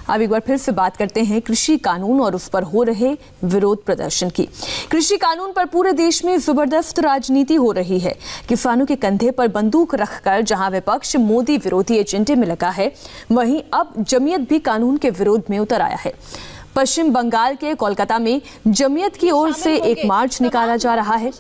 अब एक बार फिर से बात करते हैं कृषि कानून और उस पर हो रहे विरोध प्रदर्शन की। कृषि कानून पर पूरे देश में जबरदस्त राजनीति हो रही है। किसानों के कंधे पर बंदूक रखकर जहां विपक्ष मोदी विरोधी एजेंडे में लगा है, वहीं अब जमीयत भी कानून के विरोध में उतर आया है। पश्चिम बंगाल के कोलकाता में जमीयत की ओर से एक मार्च निकाला जा रहा है।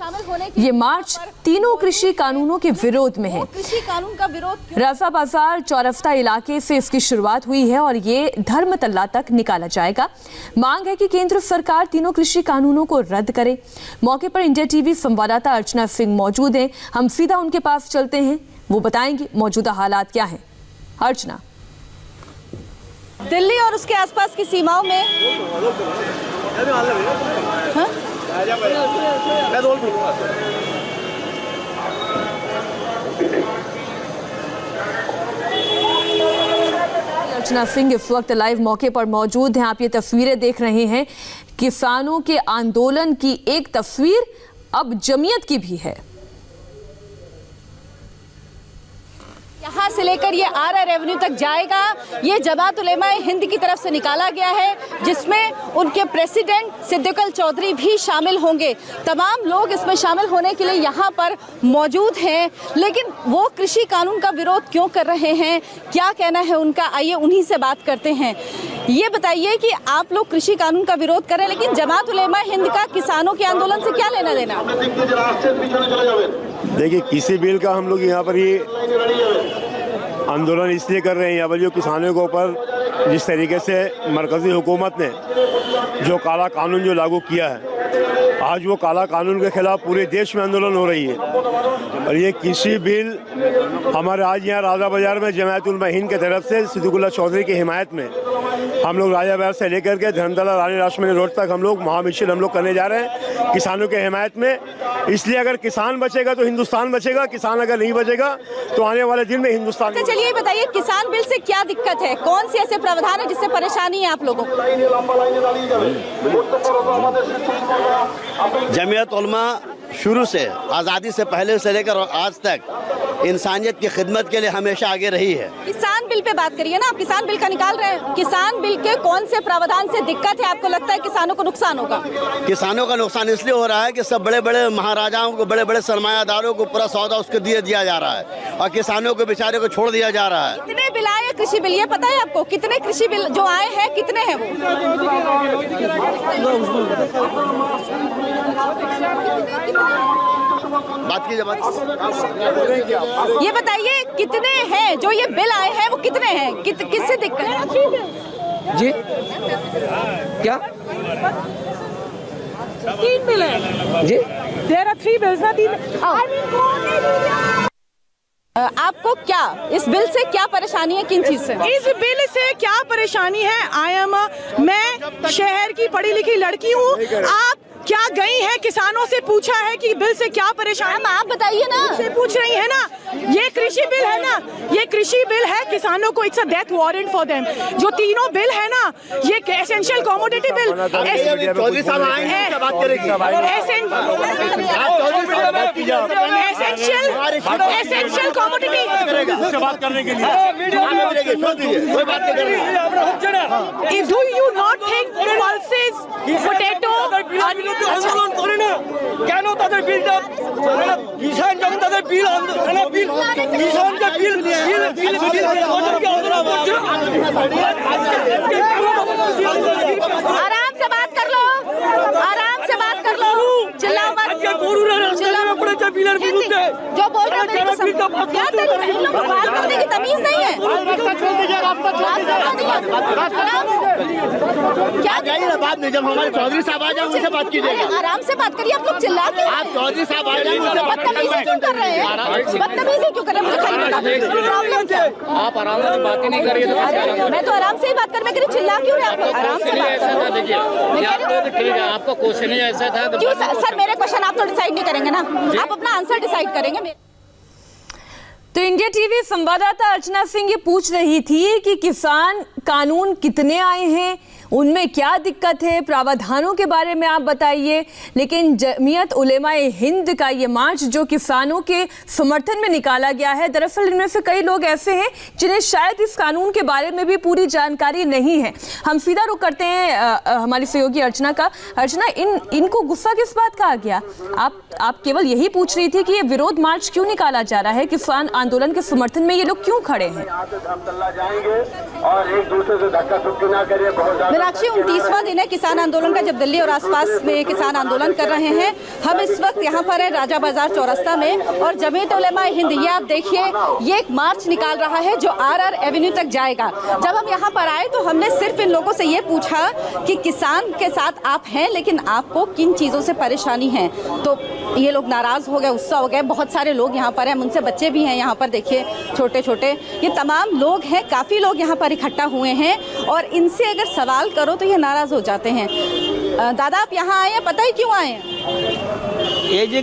ये मार्च तीनों कृषि कानूनों के विरोध में है। कृषि कानून का विरोध राजा बाजार चौरफ्ता इलाके से इसकी शुरुआत हुई है और ये धर्मतल्ला तक निकाला जाएगा। मांग है कि केंद्र सरकार तीनों कृषि कानूनों को रद्द करे। मौके पर इंडिया टीवी संवाददाता अर्चना सिंह मौजूद हैं। हम सीधा उनके पास चलते हैं, वो बताएंगे मौजूदा हालात क्या हैं। अर्चना, दिल्ली और उसके आसपास की सीमाओं में अर्चना सिंह इस वक्त लाइव मौके पर मौजूद हैं। आप ये तस्वीरें देख रहे हैं, किसानों के आंदोलन की एक तस्वीर अब जमीयत की भी है। यहाँ से लेकर ये आरआर एवेन्यू तक जाएगा। ये जमात उलेमाए हिंद की तरफ से निकाला गया है, जिसमें उनके प्रेसिडेंट सिद्दीकुल चौधरी भी शामिल होंगे। तमाम लोग इसमें शामिल होने के लिए यहाँ पर मौजूद हैं। लेकिन वो कृषि कानून का विरोध क्यों कर रहे हैं, क्या कहना है उनका, आइए उन्हीं से बात करते हैं। ये बताइए कि आप लोग कृषि कानून का विरोध कर रहे हैं, लेकिन जमात उलेमाए हिंद का किसानों के आंदोलन से क्या लेना देना? देखिए, किसी बिल का हम लोग यहाँ पर ये आंदोलन इसलिए कर रहे हैं, यहाँ पर जो किसानों के ऊपर जिस तरीके से मरकजी हुकूमत ने जो काला कानून जो लागू किया है, आज वो काला कानून के खिलाफ पूरे देश में आंदोलन हो रही है। और ये कृषि बिल हमारे आज यहाँ राजा बाजार में जमात उलेमाए हिंद की तरफ से सिद्दीकुल चौधरी की हिमायत में हम लोग राजा बाजार से लेकर के धर्मतल्ला रानी रासमणी रोड तक हम लोग महामिशन हम लोग करने जा रहे हैं किसानों के हिमायत में। इसलिए अगर किसान बचेगा तो हिंदुस्तान बचेगा, किसान अगर नहीं बचेगा तो आने वाले दिन में हिंदुस्तान। तो चलिए बताइए, किसान बिल से क्या दिक्कत है, कौन से ऐसे प्रावधान है जिससे परेशानी है आप लोगों को? जमीयत उलमा शुरू से, आज़ादी से पहले से लेकर आज तक इंसानियत की खिदमत के लिए हमेशा आगे रही है। किसान बिल पे बात करिए ना, आप किसान बिल का निकाल रहे हैं। किसान बिल के कौन से प्रावधान से दिक्कत है, आपको लगता है किसानों को नुकसान होगा? किसानों का नुकसान इसलिए हो रहा है कि सब बड़े बड़े महाराजाओं को, बड़े बड़े सरमायादारों को पूरा सौदा उसको दिया जा रहा है और किसानों को बेचारे को छोड़ दिया जा रहा है। कितने बिल आए कृषि बिल, ये पता है आपको? कितने कृषि बिल जो आए हैं, कितने हैं वो? बात कीजिए, ये बताइए कितने हैं जो ये बिल आए हैं, वो कितने हैं, किससे दिक्कत है? जी क्या 3 बिल है जी? There are 3 bills ना 3। आपको क्या इस बिल से क्या परेशानी है, किन चीज से? इस बिल से क्या परेशानी है? मैं शहर की पढ़ी लिखी लड़की हूँ। आप क्या गई है, किसानों से पूछा है कि बिल से क्या परेशानी? आप बताइए ना। से पूछ रही है ना, ये कृषि बिल है ना, ये कृषि बिल है। किसानों को it's a death warrant for them. जो तीनों बिल है ना, ये एसेंशियल कमोडिटी बिल, चौधरी साहब आएंगे, बात करेंगे। एसेंशियल कमोडिटी बात करने के लिए do you not think pulses potato আন্দোলন করে না কেন? তাদের বিলটা কিষাণ যখন তাদের বিল কিষাণকে आराम से बात कर लो, आराम से बात कर लो, चिल्लाओ मत। बिलेर বিরুদ্ধে जो बोल रहे हैं क्या इन लोगों को बात करने की तमीज नहीं है? क्या जाइए ना, बाद में जब हमारे चौधरी साहब आ जाए उनसे बात कीजिएगा। आराम से बात करिए, आप लोग चिल्ला के आप चौधरी साहब आ जाए उनसे बात बदतमीजी क्यों कर रहे हैं? बदतमीजी क्यों कर रहे हैं? मुझे खाली बता दो, प्रॉब्लम क्या है? आप आराम से बात ही नहीं कर रही है। मैं तो आराम से ही बात कर, मैं कह रही चिल्ला क्यों रहे आप लोग? आराम से बात करो। देखिए, आपका क्वेश्चन ही ऐसा था। क्यों सर, मेरे क्वेश्चन आप तो डिसाइड नहीं करेंगे ना, आप अपना आंसर डिसाइड करेंगे। तो इंडिया टीवी संवाददाता अर्चना सिंह ये पूछ रही थी कि किसान कानून कितने आए हैं, उनमें क्या दिक्कत है, प्रावधानों के बारे में आप बताइए। लेकिन जमीयत उलेमाए हिंद का ये मार्च जो किसानों के समर्थन में निकाला गया है, दरअसल इनमें से कई लोग ऐसे हैं जिन्हें शायद इस कानून के बारे में भी पूरी जानकारी नहीं है। हम सीधा रुख करते हैं हमारी सहयोगी अर्चना का। अर्चना, इनको गुस्सा किस बात का आ गया? आप केवल यही पूछ रही थी कि ये विरोध मार्च क्यों निकाला जा रहा है, किसान आंदोलन के समर्थन में ये लोग क्यों खड़े हैं? मीनाक्षी, 29वां दिन है किसान आंदोलन का, जब दिल्ली और आसपास में किसान आंदोलन कर रहे हैं। हम इस वक्त यहाँ पर है राजा बाजार चौरस्ता में, और जमीयत उलेमाए हिंद, ये आप देखिए, ये एक मार्च निकाल रहा है जो आर एवेन्यू तक जाएगा। जब हम यहाँ पर आए तो हमने सिर्फ इन लोगों से ये पूछा कि किसान के साथ आप हैं, लेकिन आपको किन चीजों से परेशानी है। तो ये लोग नाराज हो गए, गुस्सा हो गए। बहुत सारे लोग यहाँ पर हैं, उनसे बच्चे भी हैं यहाँ पर, देखिए छोटे छोटे, ये तमाम लोग हैं, काफी लोग यहाँ पर इकट्ठा हुए हैं। और इनसे अगर सवाल करो तो ये नाराज हो जाते हैं। दादा, आप यहाँ आए हैं, पता ही क्यों आए हैं? ये जो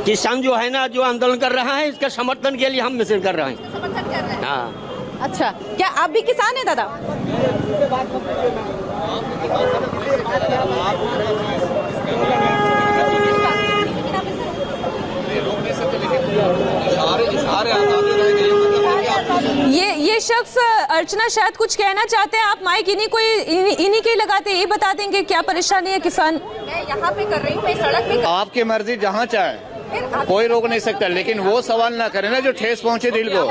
किसान जो है ना, जो आंदोलन कर रहा है, इसका समर्थन के लिए हम मिशन कर रहे हैं। समर्थन कर रहे हैं? हाँ। अच्छा, क्या आप भी किसान हैं दादा? ये शख्स अर्चना शायद कुछ कहना चाहते हैं। आप माइक इन्हीं के लगाते, ये बता देंगे क्या परेशानी है किसान? मैं यहाँ पे कर रही हूँ, मैं सड़क पे आपकी मर्जी, जहाँ चाहे, कोई रोक नहीं सकता, लेकिन वो सवाल ना करें ना जो ठेस पहुंचे दिल को।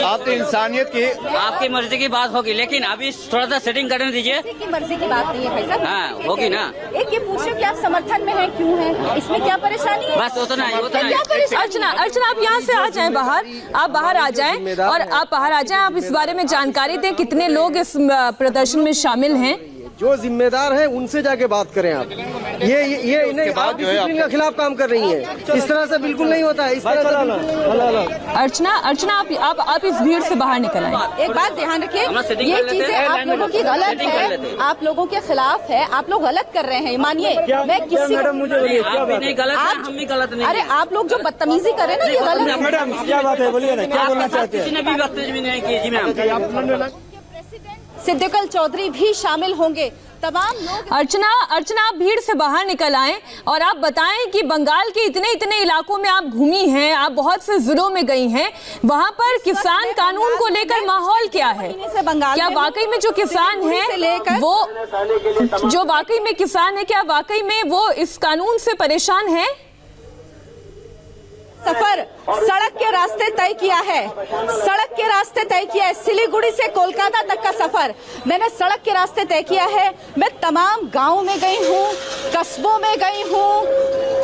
आप तो इंसानियत की, आपकी मर्जी की बात होगी, लेकिन अभी थोड़ा सा सेटिंग करने दीजिए। की मर्जी की बात नहीं है भाई साहब। हाँ, होगी ना। एक ये पूछो कि आप समर्थन में हैं, क्यों हैं, इसमें क्या परेशानी है? बस उतना ही, उतना ही। अर्चना, आप यहाँ से आ जाएं बाहर, आप बाहर आ जाएं और आप बाहर आ जाएं। आप इस बारे में जानकारी दें, कितने लोग इस प्रदर्शन में शामिल हैं? जो जिम्मेदार है उनसे जाके बात करें आप। ये इन्हें आप डिसिप्लिन के खिलाफ काम कर रही है, इस तरह से बिल्कुल नहीं होता है। इस तरह से अर्चना, आप इस भीड़ से बाहर निकल आए। एक बात ध्यान रखिए, ये चीजें आप लोगों की गलत है, आप लोगों के खिलाफ है, आप लोग गलत कर रहे हैं। मानिए, मैं किसी मैडम, मुझे बोलिए क्या बात नहीं गलत है, हम भी गलत नहीं। अरे आप लोग जो बदतमीजी कर रहे हैं ना, ये गलत है। मैडम, क्या बात है, बोलिए ना, क्या बोलना चाहते हैं? किसी ने भी बदतमीजी नहीं की जी मैम। सिद्दीकुल चौधरी भी शामिल होंगे, तमाम लोग। अर्चना, आप भीड़ से बाहर निकल आएं और आप बताएं कि बंगाल के इतने इलाकों में आप घूमी हैं, आप बहुत से जिलों में गई हैं, वहां पर किसान कानून को लेकर माहौल क्या है? क्या वाकई में जो किसान है वो, जो वाकई में किसान है, क्या वाकई में वो इस कानून से परेशान है? सफर सड़क के रास्ते तय किया है, सड़क के रास्ते तय किया है। सिलीगुड़ी से कोलकाता तक का सफर मैंने सड़क के रास्ते तय किया है। मैं तमाम गांवों में गई हूँ, कस्बों में गई हूँ,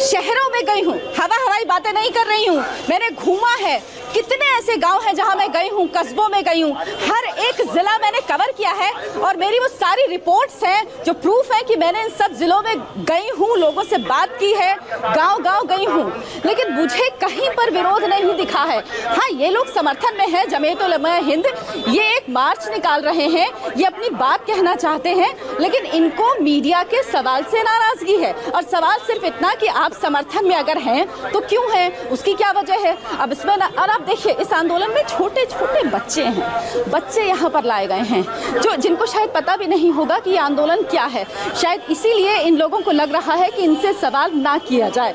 शहरों में गई हूँ, हवाई बातें नहीं कर रही हूँ। मैंने घूमा है, कितने ऐसे गांव हैं जहां मैं गई हूं, कस्बों में गई हूं, हर एक जिला मैंने कवर किया है। और मेरी वो सारी रिपोर्ट्स हैं जो प्रूफ है कि मैंने इन सब जिलों में गई हूं, लोगों से बात की है, गांव गई हूं, लेकिन मुझे कहीं पर विरोध नहीं दिखा है। हाँ, ये लोग समर्थन में है, जमीयत उलेमाए हिंद ये एक मार्च निकाल रहे हैं, ये अपनी बात कहना चाहते हैं, लेकिन इनको मीडिया के सवाल से नाराजगी है। और सवाल सिर्फ इतना कि आप समर्थन में अगर हैं तो क्यों हैं, उसकी क्या वजह है? अब इसमें और आप देखिए, इस आंदोलन में छोटे छोटे बच्चे हैं, बच्चे यहाँ पर लाए गए हैं जो जिनको शायद पता भी नहीं होगा कि ये आंदोलन क्या है। शायद इसीलिए इन लोगों को लग रहा है कि इनसे सवाल ना किया जाए।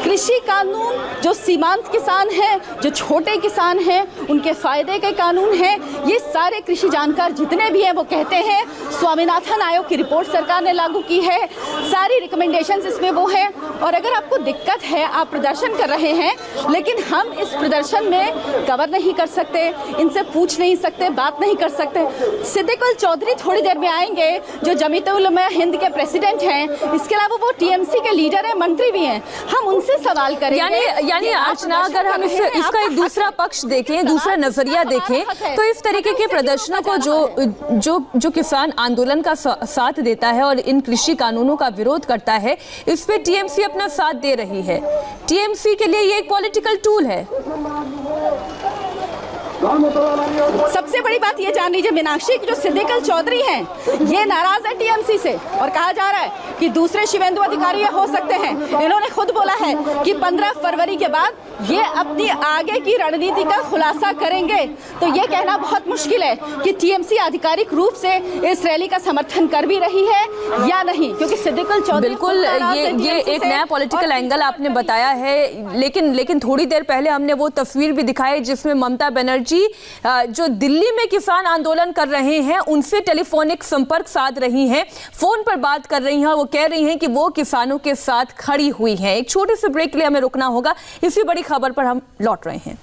कृषि कानून जो सीमांत किसान हैं, जो छोटे किसान हैं, उनके फायदे के कानून हैं। ये सारे कृषि जानकार जितने भी हैं वो कहते हैं स्वामीनाथन आयोग की रिपोर्ट सरकार ने लागू की है, सारी रिकमेंडेशंस इसमें वो है। और अगर आपको दिक्कत है, आप प्रदर्शन कर रहे हैं, लेकिन हम इस प्रदर्शन में कवर नहीं कर सकते, इनसे पूछ नहीं सकते, बात नहीं कर सकते। सिद्दीकुल चौधरी थोड़ी देर में आएंगे, जो जमीयत उलेमाए हिंद के प्रेसिडेंट हैं, इसके अलावा वो टीएमसी के लीडर हैं, मंत्री भी हैं। हम उनसे सवाल करेंगे। यानी अर्चना, अगर हम इसका एक दूसरा पक्ष देखें, दूसरा नजरिया देखें, तो इस तरीके के प्रदर्शनों को जो किसान आंदोलन का साथ देता है और इन कृषि कानूनों का विरोध करता है, इस पे टीएमसी अपना साथ दे रही है। टीएमसी के लिए ये एक पॉलिटिकल टूल है। सबसे बड़ी बात ये जान लीजिए मीनाक्षी की जो सिद्दीकुल चौधरी हैं ये नाराज है टीएमसी से और कहा जा रहा है कि दूसरे शिवेंदु अधिकारी हो सकते हैं। इन्होंने खुद बोला है कि 15 फरवरी के बाद ये अपनी आगे की रणनीति का खुलासा करेंगे। तो ये कहना बहुत मुश्किल है कि टीएमसी आधिकारिक रूप से इस रैली का समर्थन कर भी रही है या नहीं, क्योंकि सिद्दीकुल चौधरी बिल्कुल ये एक नया पॉलिटिकल एंगल आपने बताया है, लेकिन थोड़ी देर पहले हमने वो तस्वीर भी दिखाई जिसमें ममता बनर्जी जो दिल्ली में किसान आंदोलन कर रहे हैं उनसे टेलीफोनिक संपर्क साध रही हैं, फोन पर बात कर रही हैं। वो कह रही हैं कि वो किसानों के साथ खड़ी हुई हैं। एक छोटे से ब्रेक के लिए हमें रुकना होगा। इसी बड़ी खबर पर हम लौट रहे हैं।